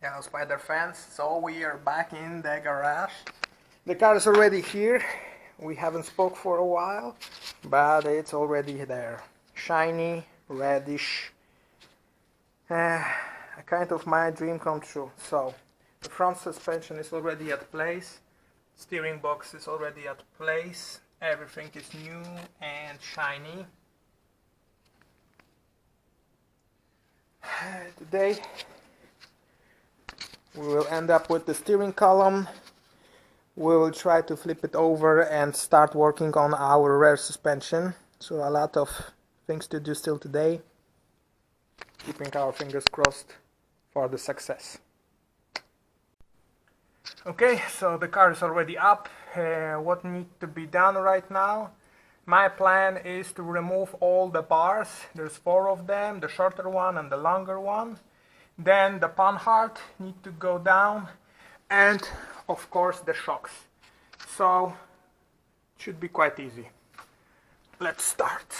Hello Spider fans, so we are back in the garage. The car is already here. We haven't spoke for a while, but it's already there. Shiny, reddish. A kind of my dream come true. So, the front suspension is already at place. Steering box is already at place. Everything is new and shiny. Today we will end up with the steering column. We will try to flip it over and start working on our rear suspension. So a lot of things to do still today. Keeping our fingers crossed for the success. Okay, so the car is already up. What needs to be done right now? My plan is to remove all the bars. There's 4 of them, the shorter one and the longer one. Then the panhard need to go down, and of course the shocks. So it should be quite easy. Let's start.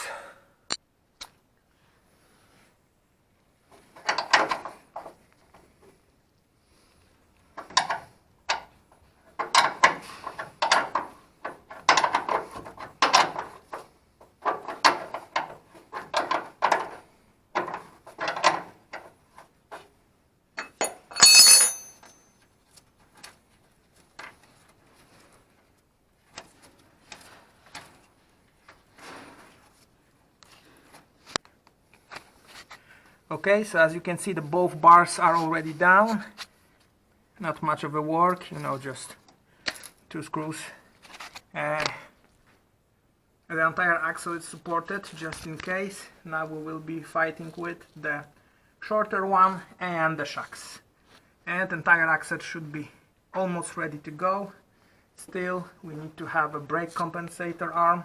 Okay, so as you can see, the both bars are already down. Not much of a work, just 2 screws. The entire axle is supported just in case. Now we will be fighting with the shorter one and the shocks. And the entire axle should be almost ready to go. Still, we need to have a brake compensator arm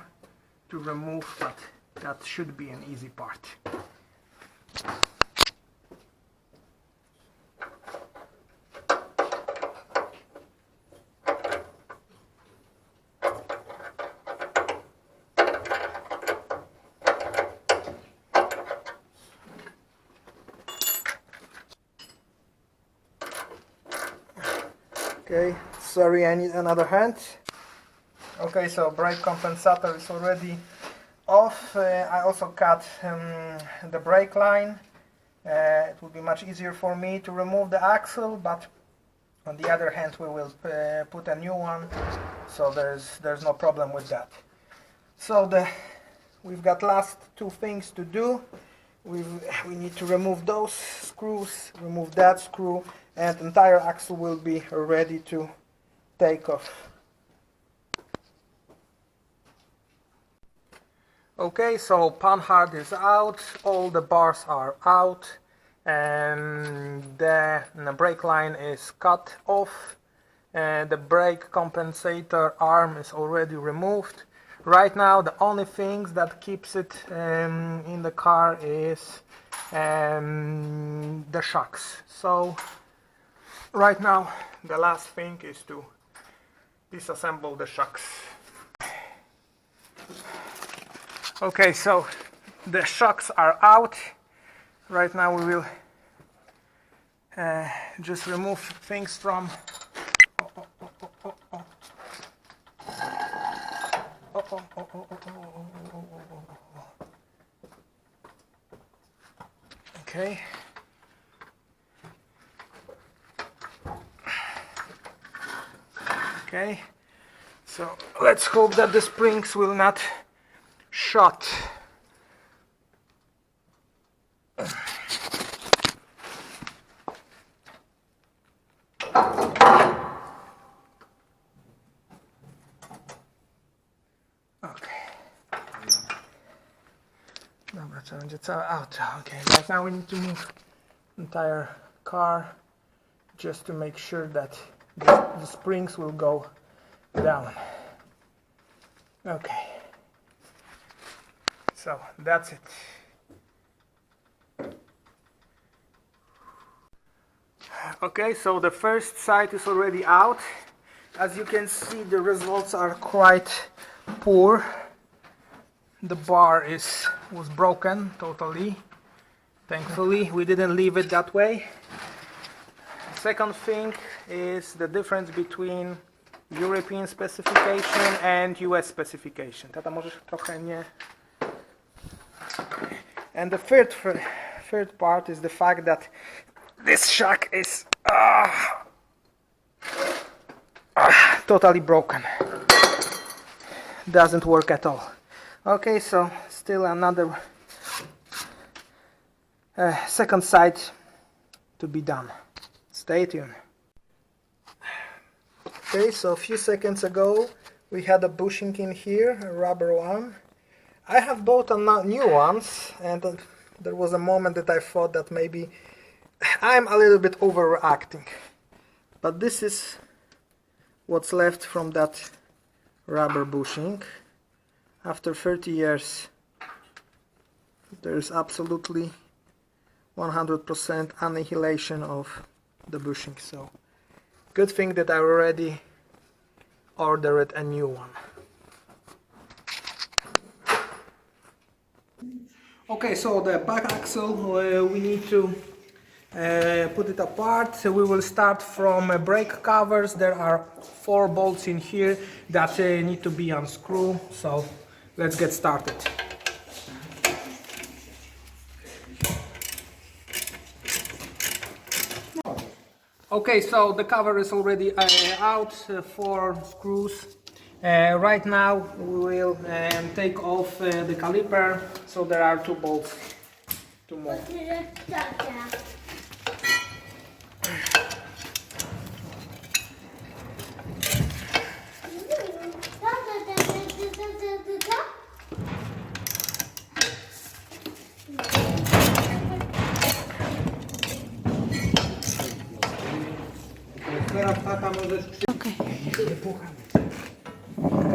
to remove, but that should be an easy part. Okay, sorry, I need another hand. Okay, so brake compensator is already off. I also cut the brake line. It will be much easier for me to remove the axle, but on the other hand we will put a new one, so there's no problem with that. So we've got last 2 things to do. We need to remove those screws, remove that screw, and entire axle will be ready to take off. Okay, so panhard is out, all the bars are out, and the brake line is cut off. The brake compensator arm is already removed. Right now the only things that keeps it in the car is the shocks. So right now the last thing is to disassemble the shocks. Okay, so the shocks are out. Right now we will just remove things from Okay. Okay. So let's hope that the springs will not short. Dobra, to będzie całe auto. Okay, right now we need to move the entire car just to make sure that the springs will go down. Okay, so that's it. Okay, so the first side is already out. As you can see, the results are quite poor. The bar was broken totally. Thankfully, we didn't leave it that way. second thing is the difference between European specification and US specification. Tata, możesz trochę nie... And the third part is the fact that this shock is totally broken. Doesn't work at all. Okay, so still another second side to be done. Stay tuned. Okay, so a few seconds ago we had a bushing in here, a rubber one. I have bought new ones, and there was a moment that I thought that maybe I'm a little bit overreacting. But this is what's left from that rubber bushing. After 30 years, there's absolutely 100% annihilation of the bushing. So good thing that I already ordered a new one. Okay, so the back axle, we need to put it apart. So we will start from brake covers. There are 4 bolts in here that need to be unscrewed. So let's get started. Okay, so the cover is already out, 4 screws. Right now we will take off the caliper, so there are 2 bolts to move.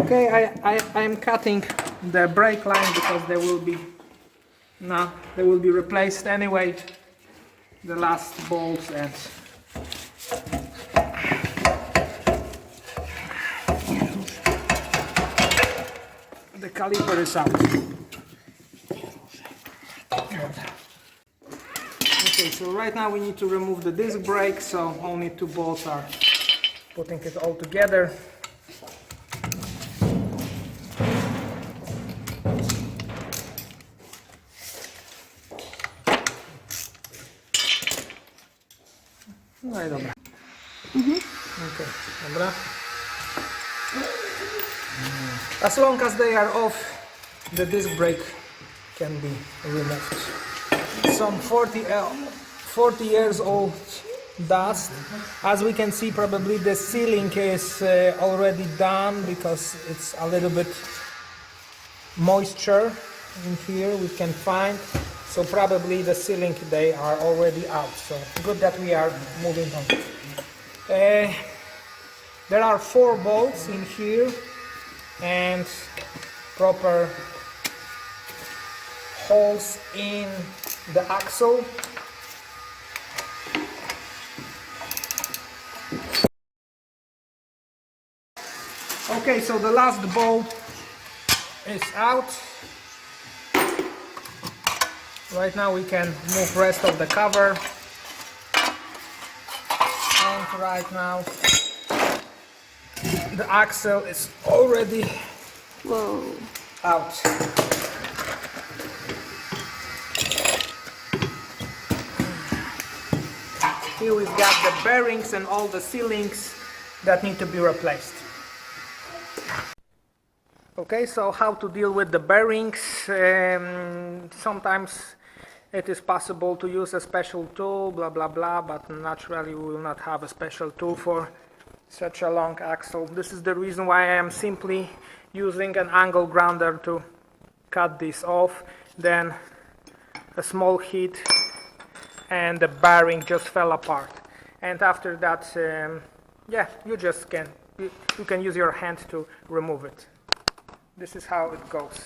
Okay, I'm cutting the brake line because they will be replaced anyway, the last bolts, and the caliper is out. Okay, so right now we need to remove the disc brake, so only 2 bolts are putting it all together. No i dobra. Okay, dobra. As long as they are off, the disc brake can be removed. Some 40 years old dust. As we can see, probably the sealing is already done because it's a little bit moisture in here we can find. So probably the sealing, they are already out. So good that we are moving on. There are 4 bolts in here and proper holes in the axle. Okay, so the last bolt is out. Right now we can move rest of the cover. And right now the axle is already out. Here we've got the bearings and all the sealings that need to be replaced. Okay, so how to deal with the bearings? Sometimes it is possible to use a special tool, blah blah blah, but naturally we will not have a special tool for such a long axle. This is the reason why I am simply using an angle grinder to cut this off. Then a small hit and the bearing just fell apart. And after that, yeah, you can use your hand to remove it. This is how it goes.